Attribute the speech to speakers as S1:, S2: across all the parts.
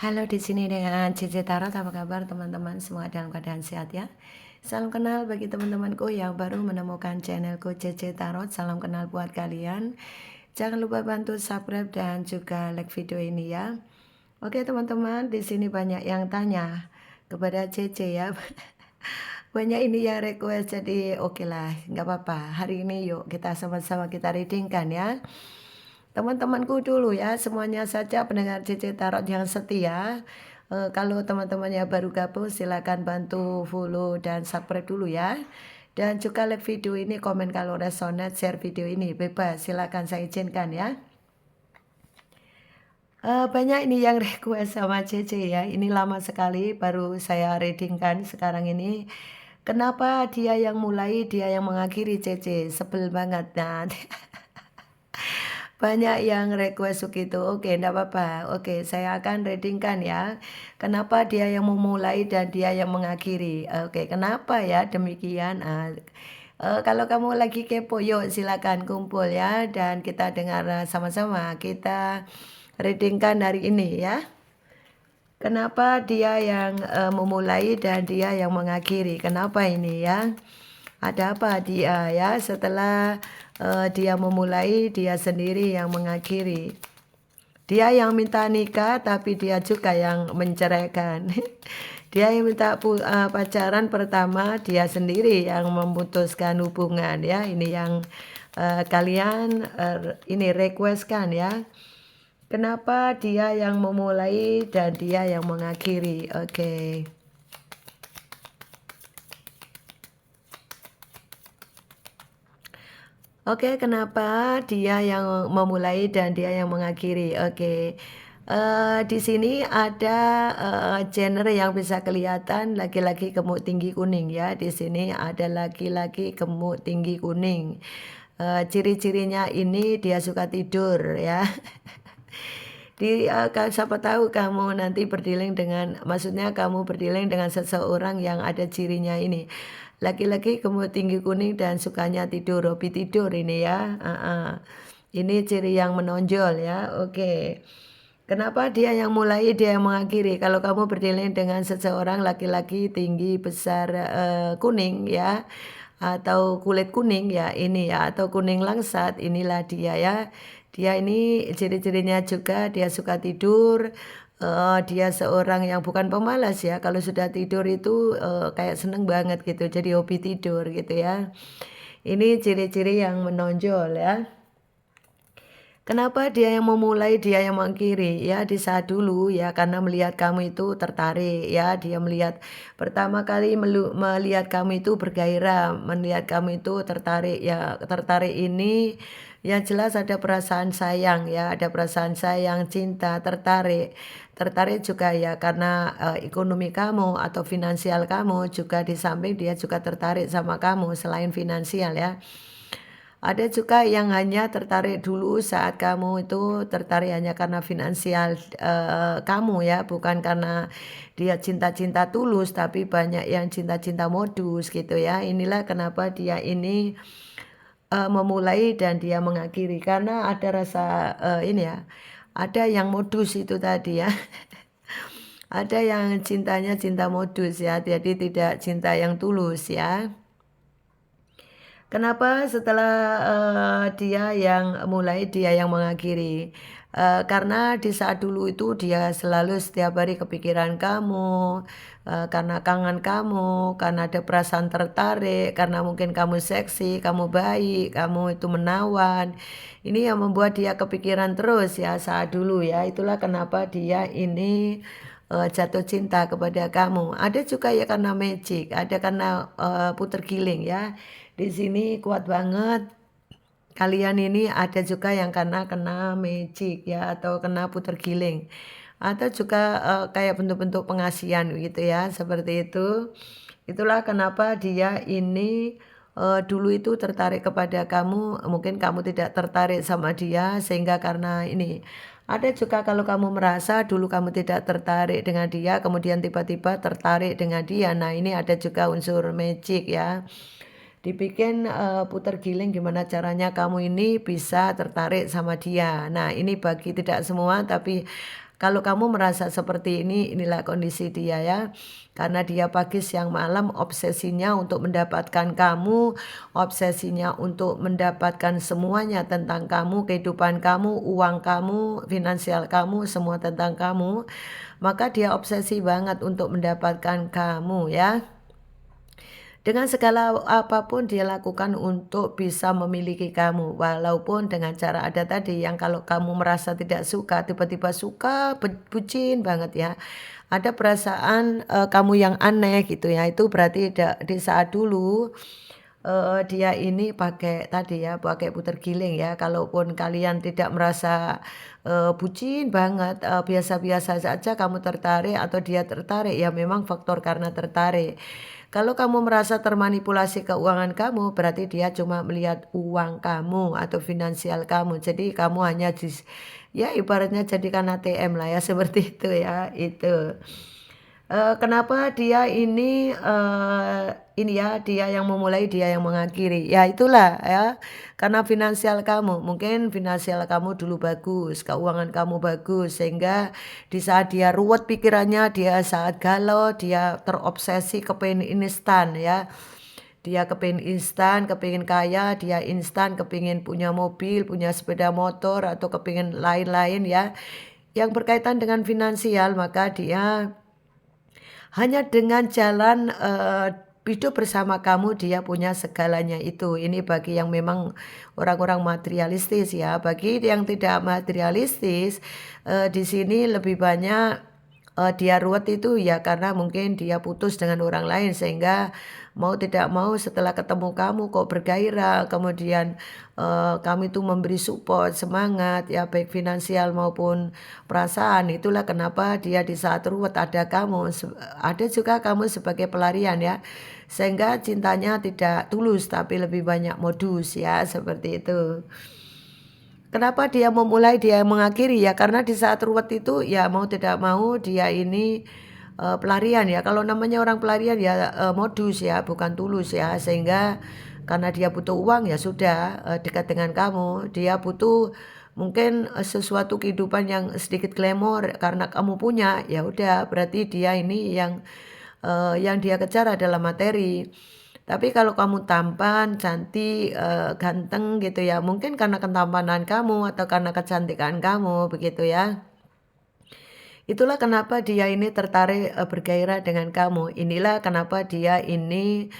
S1: Halo, di sini dengan Cici Tarot. Apa kabar teman-teman semua dalam keadaan sehat ya? Salam kenal bagi teman-temanku yang baru menemukan channelku Cici Tarot. Salam kenal buat kalian. Jangan lupa bantu subscribe dan juga like video ini ya. Oke teman-teman, di sini banyak yang tanya kepada Cici ya. Banyak ini yang request, jadi oke lah, nggak apa-apa. Hari ini yuk kita sama-sama kita readingkan ya. Teman-temanku dulu ya, semuanya saja pendengar CC Tarot yang setia. Kalau teman-temannya baru gabung, silakan bantu follow dan subscribe dulu ya. Dan juga like video ini, komen kalau resonate, share video ini bebas. Silakan saya izinkan ya. Banyak ini yang request sama CC ya. Ini lama sekali baru saya readingkan sekarang ini. Kenapa dia yang mulai, dia yang mengakhiri CC? Sebel banget. Nah, banyak yang request begitu. Oke, enggak apa-apa. Oke, saya akan readingkan ya. Kenapa dia yang memulai dan dia yang mengakhiri. Oke, kenapa ya demikian? Kalau kamu lagi kepo, yuk silakan kumpul ya. Dan kita dengar sama-sama. Kita readingkan hari ini ya. Kenapa dia yang memulai dan dia yang mengakhiri? Kenapa ini ya? Ada apa dia ya setelah dia memulai, dia sendiri yang mengakhiri. Dia yang minta nikah tapi dia juga yang menceraikan. Dia yang minta pacaran pertama, dia sendiri yang memutuskan hubungan ya. Ini yang kalian ini requestkan ya. Kenapa dia yang memulai dan dia yang mengakhiri. Oke. Oke, kenapa dia yang memulai dan dia yang mengakhiri? Oke. Di sini ada genre yang bisa kelihatan laki-laki gemuk tinggi kuning ya. Di sini ada laki-laki gemuk tinggi kuning. Ciri-cirinya ini dia suka tidur ya. Siapa tahu kamu nanti berdealing dengan, maksudnya kamu berdealing dengan seseorang yang ada cirinya ini. Laki-laki gemuk tinggi kuning dan sukanya tidur, hobi tidur ini ya. Ini ciri yang menonjol ya. Oke. Kenapa dia yang mulai, dia yang mengakhiri? Kalau kamu berdealing dengan seseorang laki-laki tinggi besar kuning ya, atau kulit kuning ya ini ya, atau kuning langsat, inilah dia ya. Dia ini ciri-cirinya juga dia suka tidur. Dia seorang yang bukan pemalas ya. Kalau sudah tidur itu kayak seneng banget gitu. Jadi hobi tidur gitu ya. Ini ciri-ciri yang menonjol ya. Kenapa dia yang memulai, dia yang mengakhiri ya, di saat dulu ya, karena melihat kamu itu tertarik ya, dia melihat pertama kali melihat kamu itu bergairah, melihat kamu itu tertarik ya, tertarik ini yang jelas ada perasaan sayang ya, ada perasaan sayang, cinta, tertarik. Tertarik juga ya karena ekonomi kamu atau finansial kamu juga, di samping dia juga tertarik sama kamu selain finansial ya. Ada juga yang hanya tertarik dulu saat kamu itu tertarik hanya karena finansial kamu ya, bukan karena dia cinta-cinta tulus, tapi banyak yang cinta-cinta modus gitu ya. Inilah kenapa dia ini memulai dan dia mengakhiri, karena ada rasa ini ya, ada yang modus itu tadi ya. Ada yang cintanya cinta modus ya, jadi tidak cinta yang tulus ya. Kenapa setelah dia yang mulai, dia yang mengakhiri? Karena di saat dulu itu dia selalu setiap hari kepikiran kamu, karena kangen kamu, karena ada perasaan tertarik, karena mungkin kamu seksi, kamu baik, kamu itu menawan. Ini yang membuat dia kepikiran terus ya saat dulu ya. Itulah kenapa dia ini jatuh cinta kepada kamu. Ada juga ya karena magic, ada karena puter giling ya. Di sini kuat banget. Kalian ini ada juga yang karena kena magic ya, atau kena puter giling. Atau juga kayak bentuk-bentuk pengasihan gitu ya, seperti itu. Itulah kenapa dia ini dulu itu tertarik kepada kamu, mungkin kamu tidak tertarik sama dia sehingga karena ini. Ada juga kalau kamu merasa dulu kamu tidak tertarik dengan dia, kemudian tiba-tiba tertarik dengan dia. Nah, ini ada juga unsur magic ya. Dibikin putar giling gimana caranya kamu ini bisa tertarik sama dia. Nah, ini bagi tidak semua, tapi Kalau kamu merasa seperti ini, inilah kondisi dia ya. Karena dia pagi siang malam obsesinya untuk mendapatkan kamu, obsesinya untuk mendapatkan semuanya tentang kamu, kehidupan kamu, uang kamu, finansial kamu, semua tentang kamu. Maka dia obsesi banget untuk mendapatkan kamu ya. Dengan segala apapun dia lakukan untuk bisa memiliki kamu. Walaupun dengan cara ada tadi yang kalau kamu merasa tidak suka, tiba-tiba suka, bucin banget ya. Ada perasaan kamu yang aneh gitu ya. Itu berarti di saat dulu dia ini pakai tadi ya, pakai puter giling ya. Kalaupun kalian tidak merasa bucin banget, biasa-biasa saja kamu tertarik atau dia tertarik, ya memang faktor karena tertarik. Kalau kamu merasa termanipulasi keuangan kamu, berarti dia cuma melihat uang kamu atau finansial kamu. Jadi kamu hanya ya ibaratnya jadikan ATM lah ya seperti itu ya, itu. Kenapa dia ini ya, dia yang memulai, dia yang mengakhiri. Ya itulah ya, karena finansial kamu, mungkin finansial kamu dulu bagus, keuangan kamu bagus, sehingga di saat dia ruwet pikirannya, dia saat galau, dia terobsesi kepingin instan ya. Dia kepingin instan, kepingin kaya, dia instan, kepingin punya mobil, punya sepeda motor, atau kepingin lain-lain ya. Yang berkaitan dengan finansial, maka dia hanya dengan jalan hidup bersama kamu dia punya segalanya itu. Ini bagi yang memang orang-orang materialistis ya. Bagi yang tidak materialistis di sini lebih banyak dia ruwet itu ya karena mungkin dia putus dengan orang lain sehingga mau tidak mau setelah ketemu kamu kok bergairah, kemudian kami itu memberi support, semangat ya baik finansial maupun perasaan. Itulah kenapa dia di saat ruwet ada kamu, ada juga kamu sebagai pelarian ya. Sehingga cintanya tidak tulus tapi lebih banyak modus ya, seperti itu. Kenapa dia memulai, dia mengakhiri ya karena di saat ruwet itu ya mau tidak mau dia ini pelarian ya. Kalau namanya orang pelarian ya modus ya, bukan tulus ya. Sehingga karena dia butuh uang ya sudah dekat dengan kamu. Dia butuh mungkin sesuatu kehidupan yang sedikit glamor karena kamu punya. Ya udah berarti dia ini yang dia kejar adalah materi. Tapi kalau kamu tampan, cantik, ganteng gitu ya, mungkin karena ketampanan kamu atau karena kecantikan kamu begitu ya. Itulah kenapa dia ini tertarik bergairah dengan kamu. Inilah kenapa dia ini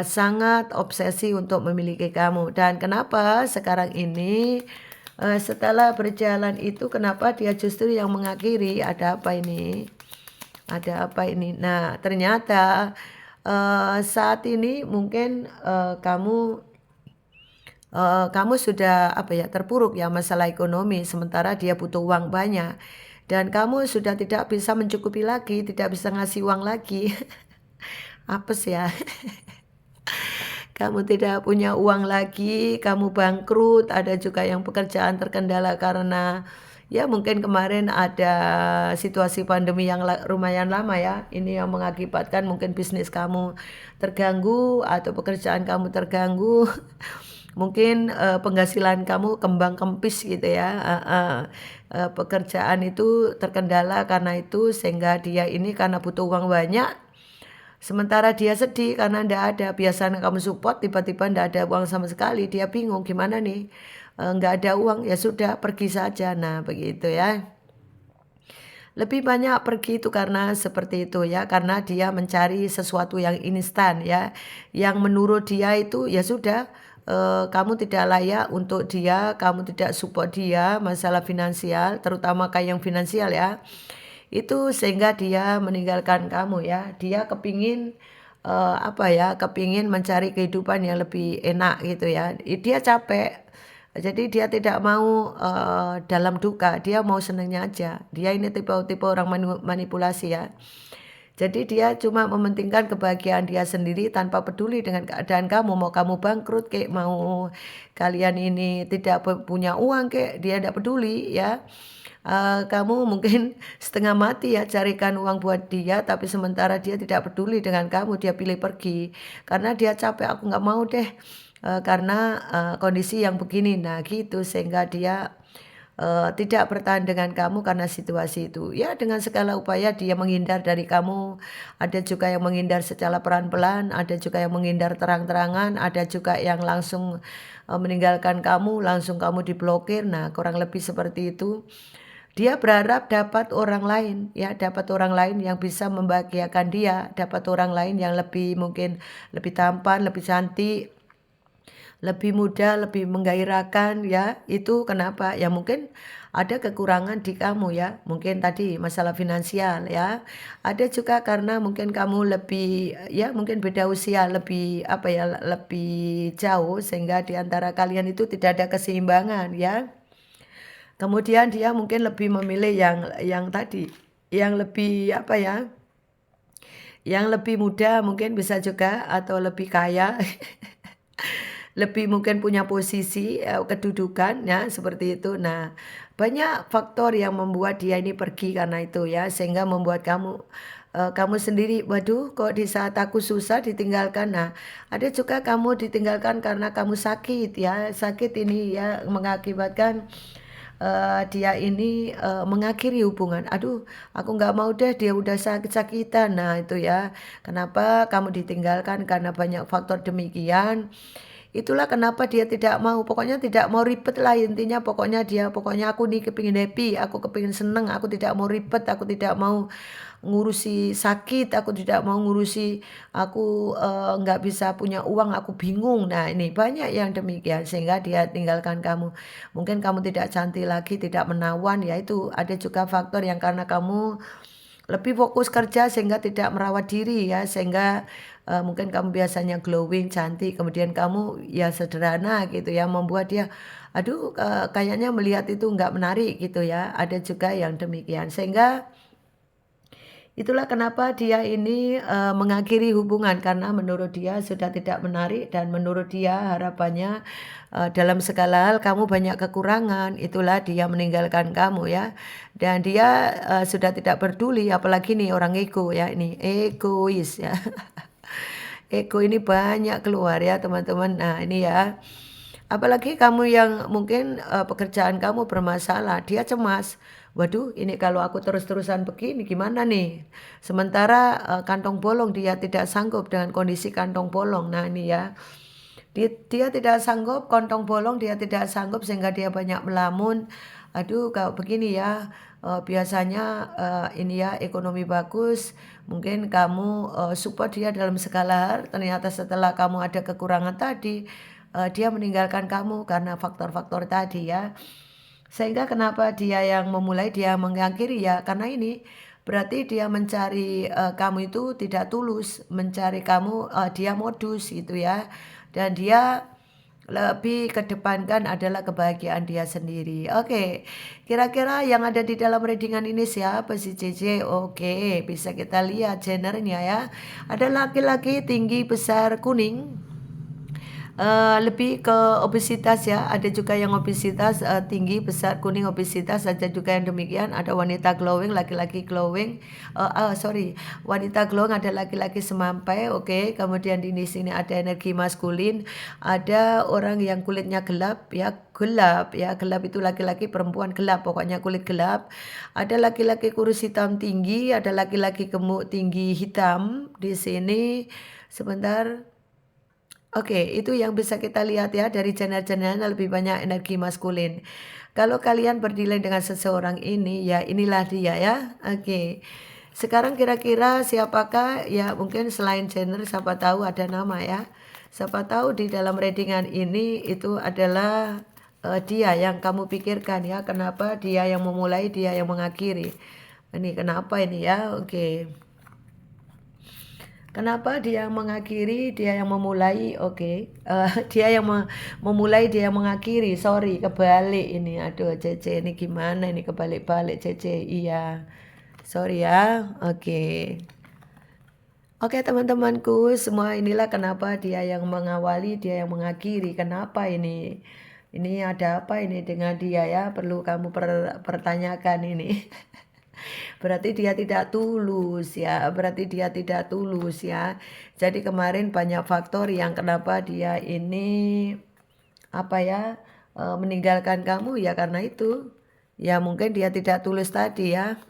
S1: sangat obsesi untuk memiliki kamu. Dan kenapa sekarang ini setelah berjalan itu kenapa dia justru yang mengakhiri? Ada apa ini? Ada apa ini? Nah, ternyata saat ini mungkin kamu sudah apa ya terpuruk ya masalah ekonomi sementara dia butuh uang banyak dan kamu sudah tidak bisa mencukupi lagi, tidak bisa ngasih uang lagi. Apes ya. Kamu tidak punya uang lagi, kamu bangkrut, ada juga yang pekerjaan terkendala karena ya mungkin kemarin ada situasi pandemi yang lumayan lama ya. Ini yang mengakibatkan mungkin bisnis kamu terganggu atau pekerjaan kamu terganggu. Mungkin penghasilan kamu kembang kempis gitu ya. Pekerjaan itu terkendala karena itu sehingga dia ini karena butuh uang banyak. Sementara dia sedih karena ndak ada, biasanya kamu support tiba-tiba ndak ada uang sama sekali, dia bingung gimana nih, nggak ada uang, ya sudah pergi saja, nah begitu ya. Lebih banyak pergi itu karena seperti itu ya, karena dia mencari sesuatu yang instan ya, yang menurut dia itu ya sudah, kamu tidak layak untuk dia, kamu tidak support dia masalah finansial, terutama kayak yang finansial ya. Itu sehingga dia meninggalkan kamu ya. Dia kepingin apa ya, kepingin mencari kehidupan yang lebih enak gitu ya. Dia capek. Jadi dia tidak mau dalam duka, dia mau senangnya aja. Dia ini tipe-tipe orang manipulasi ya. Jadi dia cuma mementingkan kebahagiaan dia sendiri tanpa peduli dengan keadaan kamu. Mau kamu bangkrut kek, mau kalian ini tidak punya uang kek, dia tidak peduli ya. Kamu mungkin setengah mati ya carikan uang buat dia, tapi sementara dia tidak peduli dengan kamu, dia pilih pergi. Karena dia capek, aku nggak mau deh, karena kondisi yang begini. Nah gitu, sehingga dia tidak bertahan dengan kamu karena situasi itu. Ya dengan segala upaya dia menghindar dari kamu, ada juga yang menghindar secara pelan-pelan, ada juga yang menghindar terang-terangan, ada juga yang langsung meninggalkan kamu, langsung kamu diblokir. Nah, kurang lebih seperti itu. Dia berharap dapat orang lain, ya, dapat orang lain yang bisa membahagiakan dia, dapat orang lain yang lebih mungkin lebih tampan, lebih cantik, lebih muda, lebih menggairahkan, ya. Itu kenapa? Ya mungkin ada kekurangan di kamu, ya. Mungkin tadi masalah finansial, ya. Ada juga karena mungkin kamu lebih, ya mungkin beda usia, lebih apa ya, lebih jauh sehingga di antara kalian itu tidak ada keseimbangan, ya. Kemudian dia mungkin lebih memilih yang tadi, yang lebih apa ya, yang lebih muda mungkin bisa juga atau lebih kaya, lebih mungkin punya posisi, kedudukan ya seperti itu. Nah, banyak faktor yang membuat dia ini pergi karena itu ya, sehingga membuat kamu sendiri, "Waduh kok di saat aku susah ditinggalkan." Nah, ada juga kamu ditinggalkan karena kamu sakit ya, sakit ini ya mengakibatkan dia ini, mengakhiri hubungan, "Aduh aku nggak mau deh dia udah sakit-sakitan." Nah itu ya, kenapa kamu ditinggalkan karena banyak faktor demikian. Itulah kenapa dia tidak mau, pokoknya tidak mau ribet lah intinya pokoknya aku nih kepingin happy, aku kepingin seneng, aku tidak mau ribet, aku tidak mau ngurusi sakit, aku tidak mau ngurusi aku, nggak bisa punya uang, aku bingung. Nah ini banyak yang demikian sehingga dia tinggalkan kamu. Mungkin kamu tidak cantik lagi, tidak menawan, ya itu ada juga faktor yang karena kamu lebih fokus kerja sehingga tidak merawat diri ya, sehingga, mungkin kamu biasanya glowing, cantik, kemudian kamu ya sederhana gitu ya, membuat dia, aduh, kayaknya melihat itu nggak menarik gitu ya, ada juga yang demikian. Sehingga itulah kenapa dia ini, mengakhiri hubungan karena menurut dia sudah tidak menarik dan menurut dia harapannya, dalam segala hal kamu banyak kekurangan, itulah dia meninggalkan kamu ya. Dan dia, sudah tidak peduli apalagi nih orang ego ya ini, egois ya. Ego ini banyak keluar ya teman-teman. Nah ini ya, apalagi kamu yang mungkin, pekerjaan kamu bermasalah, dia cemas. Waduh, ini kalau aku terus-terusan begini gimana nih? Sementara, kantong bolong dia tidak sanggup dengan kondisi kantong bolong. Nah ini ya, dia tidak sanggup, kantong bolong dia tidak sanggup sehingga dia banyak melamun. Aduh kalau begini ya, biasanya, ini ya ekonomi bagus, mungkin kamu, support dia dalam segala hal, ternyata setelah kamu ada kekurangan tadi, dia meninggalkan kamu karena faktor-faktor tadi ya. Sehingga kenapa dia yang memulai, dia mengakhiri ya karena ini, berarti dia mencari, kamu itu tidak tulus, mencari kamu, dia modus gitu ya. Dan dia lebih kedepankan adalah kebahagiaan dia sendiri. Oke, kira-kira yang ada di dalam readingan ini siapa sih JJ? Oke, bisa kita lihat gendernya ya. Ada laki-laki tinggi besar kuning. Lebih ke obesitas ya, ada juga yang obesitas, tinggi, besar, kuning, obesitas, ada juga yang demikian, ada wanita glowing, laki-laki glowing, sorry, wanita glowing, ada laki-laki semampai, oke. Kemudian di sini ada energi maskulin, ada orang yang kulitnya gelap ya, gelap itu laki-laki, perempuan gelap, pokoknya kulit gelap. Ada laki-laki kurus hitam tinggi, ada laki-laki gemuk tinggi hitam di sini. Sebentar. Oke, itu yang bisa kita lihat ya dari channel-channelnya lebih banyak energi maskulin. Kalau kalian berdilai dengan seseorang ini, ya inilah dia ya. Oke. Sekarang kira-kira siapakah ya mungkin selain gender siapa tahu ada nama ya. Siapa tahu di dalam readingan ini itu adalah dia yang kamu pikirkan ya. Kenapa dia yang memulai, dia yang mengakhiri. Ini kenapa ini ya? Oke. Kenapa dia yang mengakhiri, dia yang memulai, oke. Dia yang memulai, dia yang mengakhiri, sorry, kebalik ini. Aduh, Cece, ini gimana ini kebalik-balik, Cece, iya. Sorry ya, oke. Oke teman-temanku, semua inilah kenapa dia yang mengawali, dia yang mengakhiri. Kenapa ini? Ini ada apa ini dengan dia ya? Perlu kamu pertanyakan ini. Berarti dia tidak tulus ya, berarti dia tidak tulus ya. Jadi kemarin banyak faktor yang kenapa dia ini apa ya, meninggalkan kamu ya karena itu. Ya mungkin dia tidak tulus tadi ya.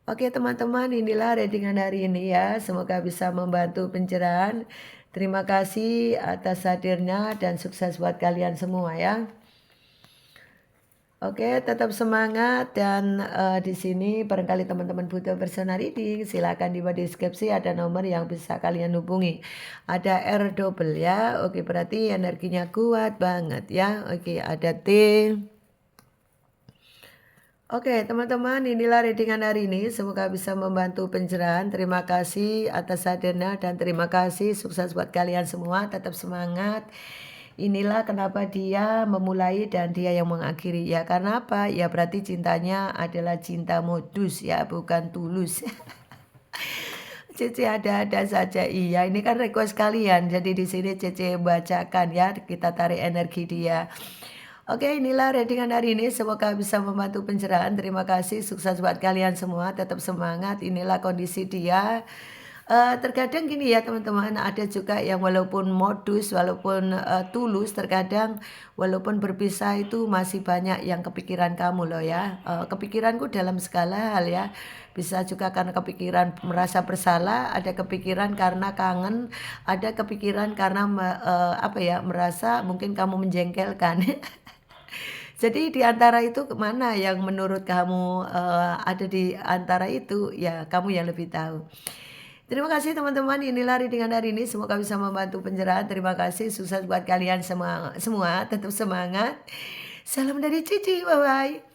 S1: Oke teman-teman, inilah readingan hari ini ya. Semoga bisa membantu pencerahan. Terima kasih atas hadirnya dan sukses buat kalian semua ya. Oke, tetap semangat dan di sini barangkali teman-teman butuh personal reading, silakan di bawah deskripsi ada nomor yang bisa kalian hubungi. Ada R double ya. Oke, berarti energinya kuat banget ya. Oke, ada T. Oke, teman-teman, inilah readingan hari ini. Semoga bisa membantu pencerahan. Terima kasih atas hadirnya dan terima kasih sukses buat kalian semua. Tetap semangat. Inilah kenapa dia memulai dan dia yang mengakhiri. Ya karena apa? Ya berarti cintanya adalah cinta modus ya, bukan tulus. Cece ada-ada saja. Iya, ini kan request kalian. Jadi di sini Cece bacakan ya. Kita tarik energi dia. Oke, inilah readingan hari ini. Semoga bisa membantu pencerahan. Terima kasih. Sukses buat kalian semua. Tetap semangat. Inilah kondisi dia. Terkadang gini ya teman-teman, ada juga yang walaupun modus, walaupun tulus, terkadang walaupun berpisah itu masih banyak yang kepikiran kamu loh ya. Kepikiranku dalam segala hal ya. Bisa juga karena kepikiran merasa bersalah, ada kepikiran karena kangen, ada kepikiran karena apa ya, merasa mungkin kamu menjengkelkan. Jadi di antara itu mana yang menurut kamu ada di antara itu, ya kamu yang lebih tahu. Terima kasih teman-teman, inilah readingan hari ini. Semoga bisa membantu pencerahan. Terima kasih, sukses buat kalian semua. Tetap semangat. Salam dari Cici, bye-bye.